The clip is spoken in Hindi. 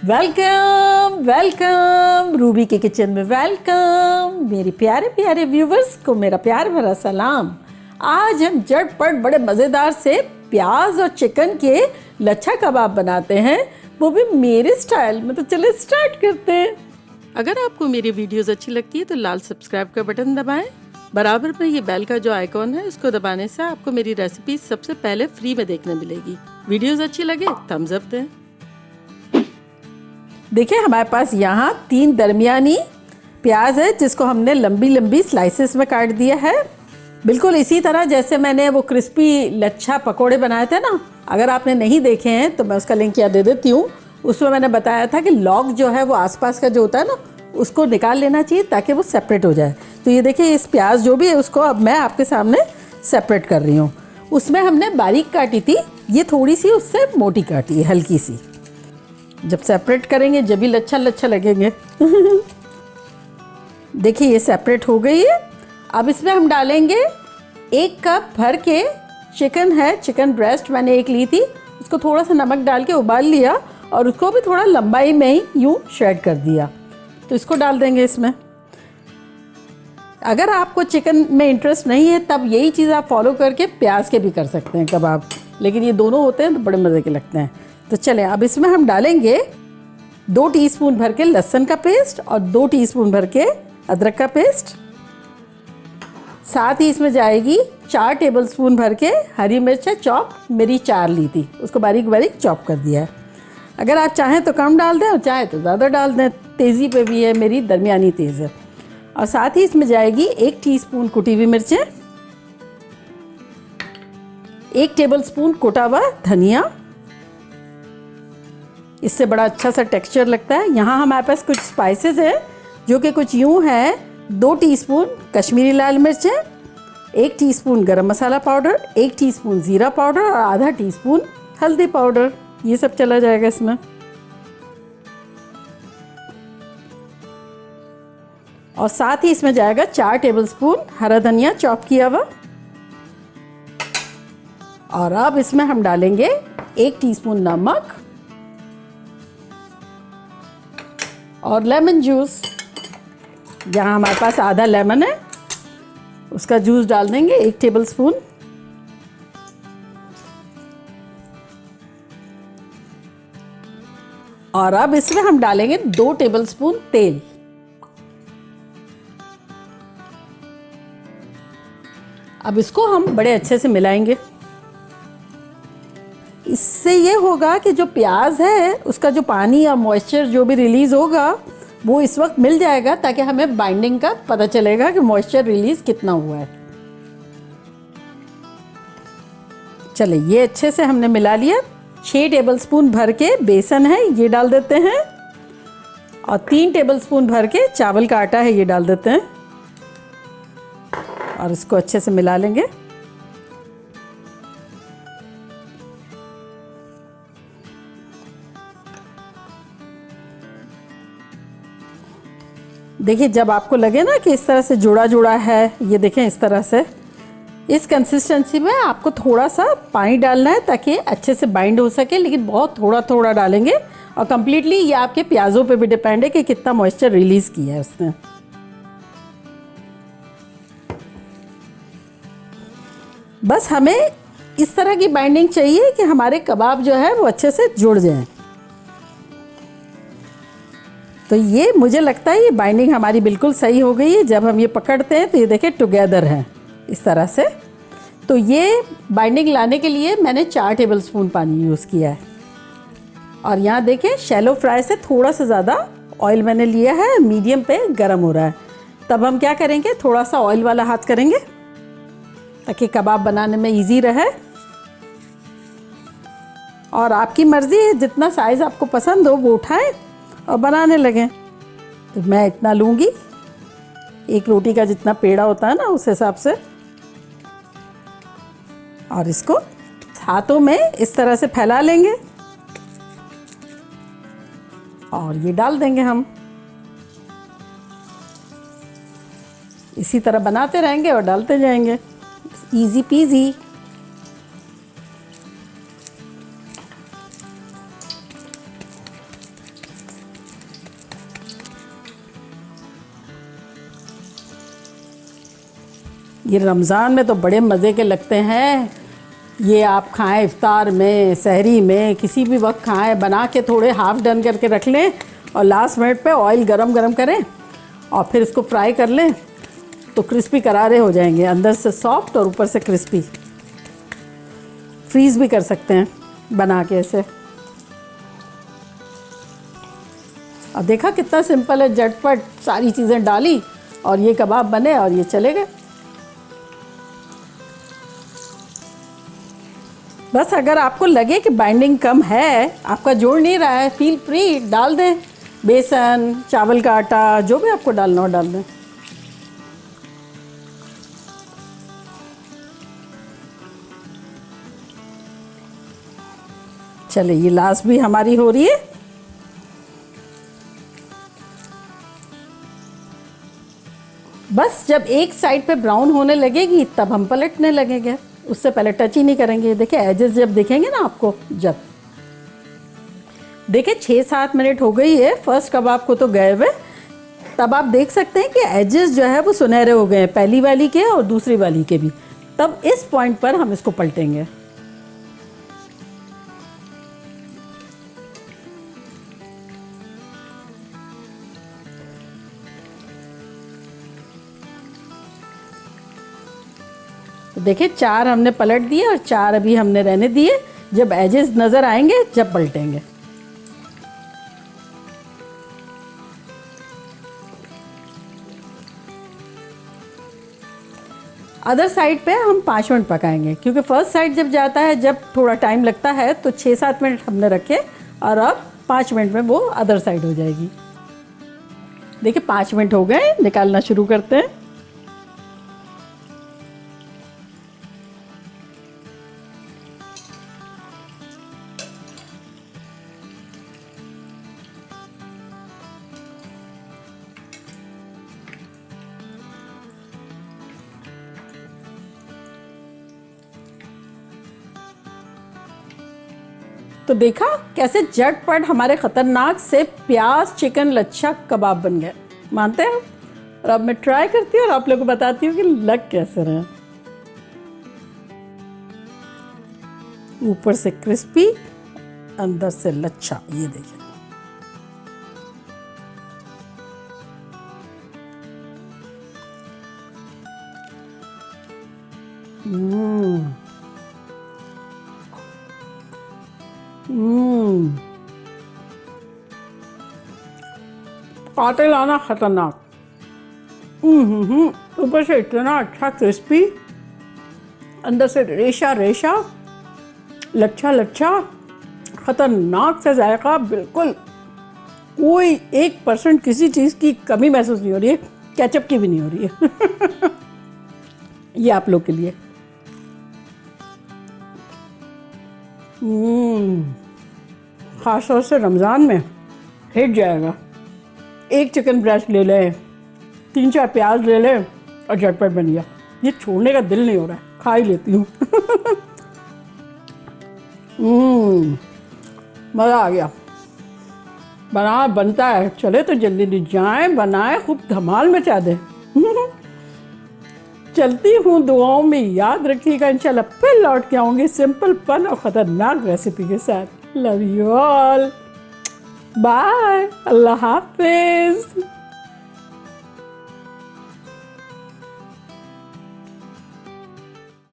वेलकम वेलकम रूबी के किचन में वेलकम। मेरे प्यारे प्यारे व्यूवर्स को मेरा प्यार भरा सलाम। आज हम झटपट बड़े मज़ेदार से प्याज और चिकन के लच्छा कबाब बनाते हैं, वो भी मेरे स्टाइल में। तो चलिए स्टार्ट करते हैं। अगर आपको मेरी वीडियोस अच्छी लगती है तो लाल सब्सक्राइब का बटन दबाएं। बराबर में ये बेल का जो आइकॉन है उसको दबाने से आपको मेरी रेसिपी सबसे पहले फ्री में देखने मिलेगी। वीडियोस अच्छी लगे थम्स अप दें। देखिए हमारे पास यहाँ 3 दरमियानी प्याज है जिसको हमने लंबी लंबी स्लाइसेस में काट दिया है, बिल्कुल इसी तरह जैसे मैंने वो क्रिस्पी लच्छा पकोड़े बनाए थे ना। अगर आपने नहीं देखे हैं तो मैं उसका लिंक यहाँ दे देती हूँ। उसमें मैंने बताया था कि लॉग जो है वो आसपास का जो होता है ना उसको निकाल लेना चाहिए ताकि वो सेपरेट हो जाए। तो ये देखिए इस प्याज जो भी है उसको अब मैं आपके सामने सेपरेट कर रही हूँ। उसमें हमने बारीक काटी थी, ये थोड़ी सी उससे मोटी काटी है, हल्की सी। जब सेपरेट करेंगे जब भी लच्छा लच्छा लगेंगे। देखिए ये सेपरेट हो गई है। अब इसमें हम डालेंगे 1 कप भर के चिकन है, चिकन ब्रेस्ट मैंने 1 ली थी। उसको थोड़ा सा नमक डाल के उबाल लिया और उसको भी थोड़ा लंबाई में ही यूँ श्रेड कर दिया। तो इसको डाल देंगे इसमें। अगर आपको चिकन में इंटरेस्ट नहीं है तब यही चीज़ आप फॉलो करके प्याज के भी कर सकते हैं कबाब, लेकिन ये दोनों होते हैं तो बड़े मज़े के लगते हैं। तो चलें अब इसमें हम डालेंगे 2 टीस्पून भर के लहसुन का पेस्ट और 2 टीस्पून भर के अदरक का पेस्ट। साथ ही इसमें जाएगी 4 टेबलस्पून भर के हरी मिर्च है चॉप, मेरी 4 ली थी, उसको बारीक बारीक चॉप कर दिया है। अगर आप चाहें तो कम डाल दें और चाहें तो ज़्यादा डाल दें, तेज़ी पे भी है, मेरी दरमियानी तेज़ है। और साथ ही इसमें जाएगी 1 टीस्पून कुटी हुई मिर्चें, 1 टेबलस्पून कुटा हुआ धनिया, इससे बड़ा अच्छा सा टेक्सचर लगता है। यहाँ हमारे पास कुछ स्पाइसेस हैं जो कि कुछ यूँ हैं। 2 टीस्पून कश्मीरी लाल मिर्च है, 1 टीस्पून गरम मसाला पाउडर, 1 टीस्पून ज़ीरा पाउडर और आधा टीस्पून हल्दी पाउडर, ये सब चला जाएगा इसमें। और साथ ही इसमें जाएगा 4 टेबलस्पून हरा धनिया चॉप किया हुआ। और अब इसमें हम डालेंगे 1 टीस्पून नमक और लेमन जूस। यहाँ हमारे पास आधा लेमन है, उसका जूस डाल देंगे 1 टेबलस्पून। और अब इसमें हम डालेंगे 2 टेबलस्पून तेल। अब इसको हम बड़े अच्छे से मिलाएंगे। इससे ये होगा कि जो प्याज है उसका जो पानी या मॉइस्चर जो भी रिलीज़ होगा वो इस वक्त मिल जाएगा, ताकि हमें बाइंडिंग का पता चलेगा कि मॉइस्चर रिलीज़ कितना हुआ है। चलिए ये अच्छे से हमने मिला लिया। 6 टेबलस्पून भर के बेसन है ये डाल देते हैं और 3 टेबलस्पून भर के चावल का आटा है ये डाल देते हैं और इसको अच्छे से मिला लेंगे। देखिए जब आपको लगे ना कि इस तरह से जुड़ा जुड़ा है, ये देखें इस तरह से, इस कंसिस्टेंसी में आपको थोड़ा सा पानी डालना है ताकि अच्छे से बाइंड हो सके, लेकिन बहुत थोड़ा थोड़ा डालेंगे। और कम्प्लीटली ये आपके प्याज़ों पे भी डिपेंड है कि कितना मॉइस्चर रिलीज़ किया है उसने। बस हमें इस तरह की बाइंडिंग चाहिए कि हमारे कबाब जो है वो अच्छे से जुड़ जाएं। तो ये मुझे लगता है ये बाइंडिंग हमारी बिल्कुल सही हो गई है। जब हम ये पकड़ते हैं तो ये देखिए टुगेदर है इस तरह से। तो ये बाइंडिंग लाने के लिए मैंने 4 टेबलस्पून पानी यूज़ किया है। और यहाँ देखें शैलो फ्राई से थोड़ा सा ज़्यादा ऑयल मैंने लिया है, मीडियम पे गर्म हो रहा है। तब हम क्या करेंगे, थोड़ा सा ऑयल वाला हाथ करेंगे ताकि कबाब बनाने में इजी रहे। और आपकी मर्ज़ी है, जितना साइज़ आपको पसंद हो वो उठाएं और बनाने लगें। तो मैं इतना लूँगी, 1 रोटी का जितना पेड़ा होता है ना उस हिसाब से। और इसको हाथों में इस तरह से फैला लेंगे और ये डाल देंगे हम। इसी तरह बनाते रहेंगे और डालते जाएंगे, इजी पीजी। ये रमज़ान में तो बड़े मज़े के लगते हैं। ये आप खाएं इफ्तार में, सहरी में, किसी भी वक्त खाएं। बना के थोड़े हाफ़ डन करके रख लें और लास्ट मिनट पे ऑयल गरम गरम करें और फिर इसको फ्राई कर लें तो क्रिस्पी करारे हो जाएंगे, अंदर से सॉफ्ट और ऊपर से क्रिस्पी। फ्रीज़ भी कर सकते हैं बना के ऐसे। और देखा कितना सिंपल है, झटपट सारी चीज़ें डाली और ये कबाब बने और ये चले गए। बस अगर आपको लगे कि बाइंडिंग कम है, आपका जोड़ नहीं रहा है, फील फ्री डाल दें बेसन, चावल का आटा, जो भी आपको डालना हो डाल दें। चले ये लास्ट भी हमारी हो रही है। बस जब एक साइड पे ब्राउन होने लगेगी तब हम पलटने लगेंगे, उससे पहले टच ही नहीं करेंगे। देखिए एजेस जब दिखेंगे ना आपको, जब देखिए 6-7 मिनट हो गई है फर्स्ट कबाब को तो गए हुए, तब आप देख सकते हैं कि एजेस जो है वो सुनहरे हो गए हैं, पहली वाली के और दूसरी वाली के भी। तब इस पॉइंट पर हम इसको पलटेंगे। तो देखिए 4 हमने पलट दिए और 4 अभी हमने रहने दिए। जब एजेस नज़र आएंगे जब पलटेंगे। अदर साइड पे हम 5 मिनट पकाएंगे, क्योंकि फर्स्ट साइड जब जाता है, जब थोड़ा टाइम लगता है, तो 6-7 मिनट हमने रखे और अब 5 मिनट में वो अदर साइड हो जाएगी। देखिए 5 मिनट हो गए, निकालना शुरू करते हैं। तो देखा कैसे झटपट हमारे खतरनाक से प्याज चिकन लच्छा कबाब बन गए, मानते हैं? और अब मैं ट्राई करती हूँ और आप लोगों को बताती हूँ कि लग कैसे रहे। ऊपर से क्रिस्पी, अंदर से लच्छा, ये देखिए। काटे लाना खतरनाक, ऊपर से इतना अच्छा क्रिस्पी, अंदर से रेशा रेशा, लच्छा लच्छा, खतरनाक से जायका। बिल्कुल कोई 1% किसी चीज़ की कमी महसूस नहीं हो रही है, केचप की भी नहीं हो रही है। ये आप लोग के लिए। खास तौर से रमज़ान में हिट जाएगा। एक चिकन ब्रेस्ट ले लें, 3-4 प्याज ले लें और झटपट बन गया। ये छोड़ने का दिल नहीं हो रहा है, खा ही लेती हूँ। मज़ा आ गया। बनता है, चले तो जल्दी जाएं, बनाएं, खूब धमाल मचा दें। चलती हूँ, दुआओं में याद रखिएगा। इंशाल्लाह फिर लौट के आऊँगी सिंपल फन और ख़तरनाक रेसिपी के साथ। लव यू ऑल, बाय, अल्लाह हाफिज़।